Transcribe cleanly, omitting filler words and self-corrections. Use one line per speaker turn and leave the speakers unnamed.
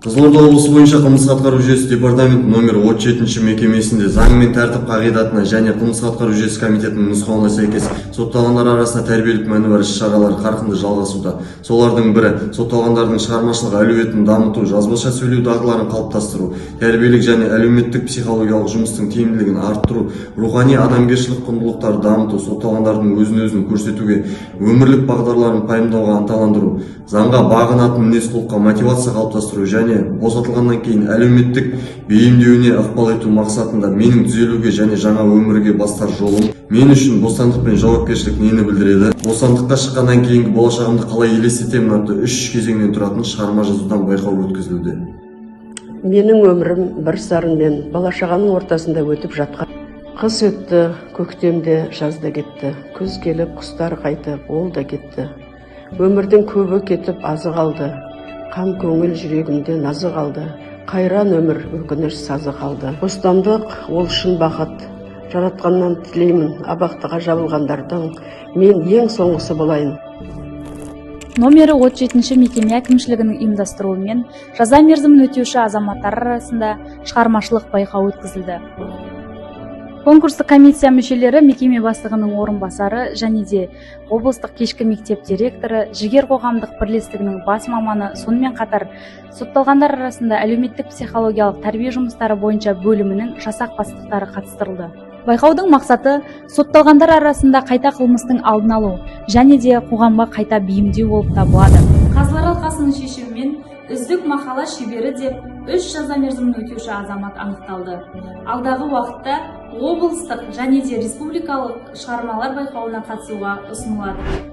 Қызылорда облысы бойынша қылмыстық атқару жүйесі департаменті номер 37 мекемесінде заң мен тәртіп қағидатына және қылмыстық атқару жүйесі комитетінің нұсқауына сәйкес сотталғандар арасында тәрбиелік мәні бар іс-шаралар қарқынды жалғасуда. Солардың бірі сотталғандардың шығармашылық әлеуетін дамыту, жазбаша сөйлеу дағдыларын қалыптастыру, тәрбиелік және әлеуметтік психологиялық жұмыстың тиімділігін арттыру, рухани адамгершілік құндылықтарды дамыту, сотталғандардың өзін-өзін көрсетуге, өмірлік бағдарларын пайымдауға ынталандыру, заңға бағынатын мінез-құлыққа мотивация қалыптастыру және босатылғаннан кейін әлеуметтік бейімдеуіне ықпал ету мақсатында менің түзелуге және жаңа өмірге бастар жолым, мен үшін бостандық пен жауапкершілік нені білдіреді, бостандыққа шыққаннан кейінгі болашағымды қалай елестетемін атты 3 кезеңнен тұратын шығарма жазудан байқау өткізілуде.
Менің өмірім бір сарын мен бала-шағаның ортасында өтіп жатқан. Қыс өтті, көктемде, жазда кетті. Күз келіп, құстар қайтып, ол да кетті. Өмірдің көбі кетіп, азы қалды. Қам көңіл жүрегімде назы қалды. Қайран өмір, өкініш сазы қалды. Бостандық ол шын бақыт. Жаратқаннан тілеймін, абақтыға жабылғандардың мен ең соңғысы болайын.
Номері 37 мекеме әкімшілігінің ұйымдастыруымен жаза мерзімін өтеуші азаматтар арасында шығармашылық байқау өткізілді. Конкурстық комиссия мүшелері мекеме бастығының орынбасары және де облыстық кешкі мектеп директоры, Жігер қоғамдық бірлестігінің бас маманы, сонымен қатар сотталғандар арасында әлеуметтік психологиялық тәрбие жұмыстары бойынша бөлімінің жасақ бастықтары қатыстырылды. Байқаудың мақсаты сотталғандар арасында қайта қылмыстың алдын алу және де қоғамға қайта бейімдеу болып табылады. Қазылар алқасының шешімімен үздік мақала шебері деп 3 жаза мерзімін өтеуші азамат анықталды. Алдағы уақытта облыстық және де республикалық шығармалар байқауына қатысуға ұсынылады.